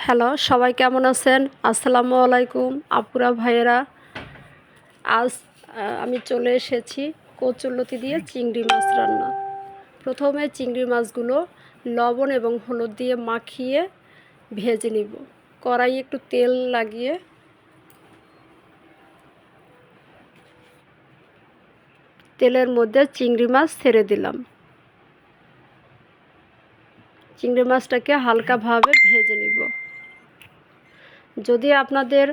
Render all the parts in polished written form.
Hello, সবাই কেমন আছেন? আসসালামু আলাইকুম আপুরা ভাইয়েরা। আজ আমি চলে এসেছি কচুরলতি দিয়ে চিংড়ি মাছ রান্না। প্রথমে চিংড়ি মাছগুলো লবণ এবং হলুদ দিয়ে মাখিয়ে ভেজে নিব। কড়াইয়ে একটু তেল লাগিয়ে তেলের মধ্যে চিংড়ি মাছ ছেড়ে দিলাম। চিংড়ি মাছটাকে হালকাভাবে ভেজে নিব। যদি আপনাদের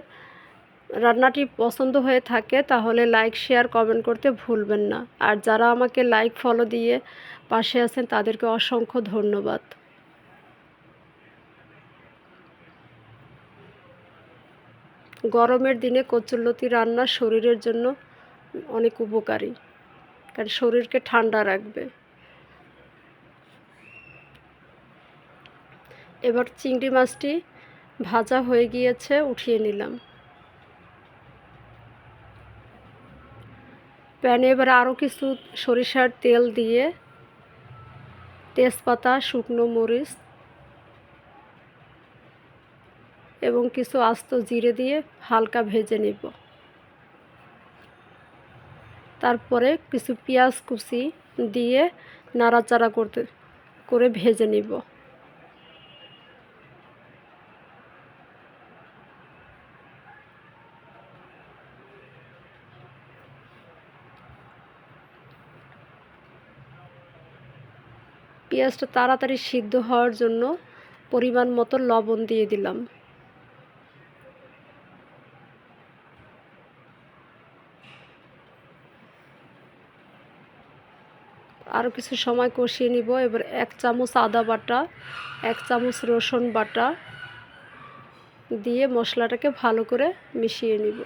রান্নাটি পছন্দ হয়ে থাকে তাহলে লাইক শেয়ার কমেন্ট করতে ভুলবেন না। আর যারা আমাকে লাইক ফলো দিয়ে পাশে আছেন তাদেরকে অসংখ্য ধন্যবাদ। গরমের দিনে কচুরলতি রান্না শরীরের জন্য অনেক উপকারী, কারণ শরীরকে ঠান্ডা রাখবে। এবার চিংড়ি মাছটি ভাজা হয়ে গিয়েছে, উঠিয়ে নিলাম। প্যানে এবার আরও কিছু সরিষার তেল দিয়ে তেজপাতা, শুকনো মরিচ এবং কিছু আস্ত জিরে দিয়ে হালকা ভেজে নেব। তারপরে কিছু পেঁয়াজ কুচি দিয়ে নাড়াচাড়া করে ভেজে নিব। পেঁয়াজটা তাড়াতাড়ি সিদ্ধ হওয়ার জন্য পরিমাণ মতো লবণ দিয়ে দিলাম। আরও কিছু সময় কষিয়ে নিব। এবার 1 চামচ আদা বাটা, 1 চামচ রসুন বাটা দিয়ে মশলাটাকে ভালো করে মিশিয়ে নিব।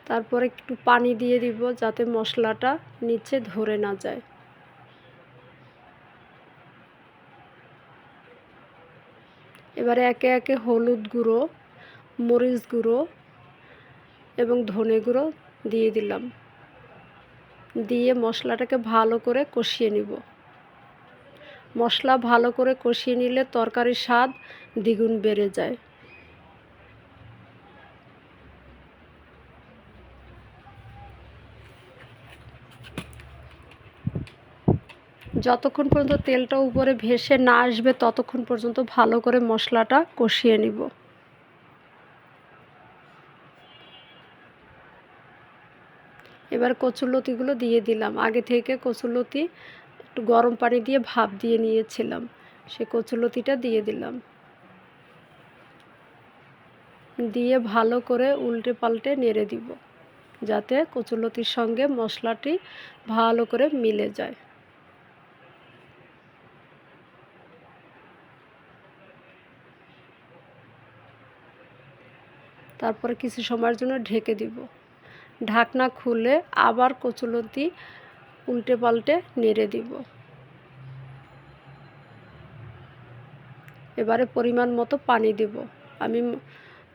তারপরে একটু পানি দিয়ে দিব যাতে মশলাটা নিচে ধরে না যায়। এবারে একে একে হলুদ গুঁড়ো, মরিচ গুঁড়ো এবং ধনে গুঁড়ো দিয়ে দিলাম। দিয়ে মশলাটাকে ভালো করে কষিয়ে নিব। মশলা ভালো করে কষিয়ে নিলে তরকারির স্বাদ দ্বিগুণ বেড়ে যায়। যতক্ষণ পর্যন্ত তেলটা উপরে ভেসে না আসবে ততক্ষণ পর্যন্ত ভালো করে মশলাটা কষিয়ে নিব। এবার কচুরলতিগুলো দিয়ে দিলাম। আগে থেকে কচুরলতি একটু গরম পানি দিয়ে ভাপ দিয়ে নিয়েছিলাম, সে কচুরলতিটা দিয়ে দিলাম। দিয়ে ভালো করে উল্টে পাল্টে নেড়ে দিব যাতে কচুরলতির সঙ্গে মশলাটি ভালো করে মিলে যায়। তারপরে কিছু সময়ের জন্য ঢেকে দিব। ঢাকনা খুলে আবার কচুরলতি উল্টে পাল্টে নেড়ে দিব। এবারে পরিমাণ মতো পানি দিব। আমি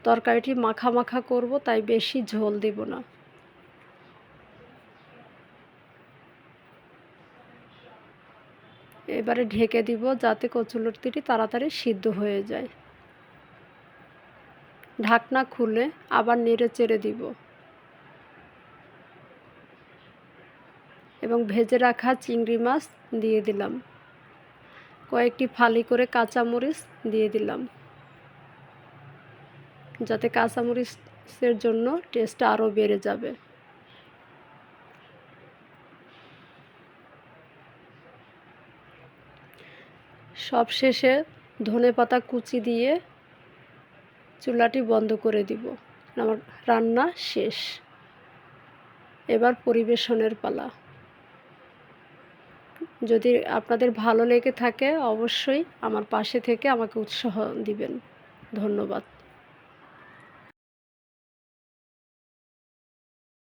তরকারিটি মাখা মাখা করব, তাই বেশি ঝোল দিব না। এবারে ঢেকে দিব যাতে কচুরলতিটি তাড়াতাড়ি সিদ্ধ হয়ে যায়। ঢাকনা খুলে আবার নেড়ে চেড়ে দিব এবং ভেজে রাখা চিংড়ি মাছ দিয়ে দিলাম। কয়েকটি ফালি করে কাঁচামরিচ দিয়ে দিলাম যাতে কাঁচামরিচের জন্য টেস্টটা আরও বেড়ে যাবে। সবশেষে ধনেপাতা কুচি দিয়ে চুলাটি বন্ধ করে দিব। আমার রান্না শেষ। এবার পরিবেশনের পালা। যদি আপনাদের ভালো লেগে থাকে অবশ্যই আমার পাশে থেকে আমাকে উৎসাহ দিবেন। ধন্যবাদ।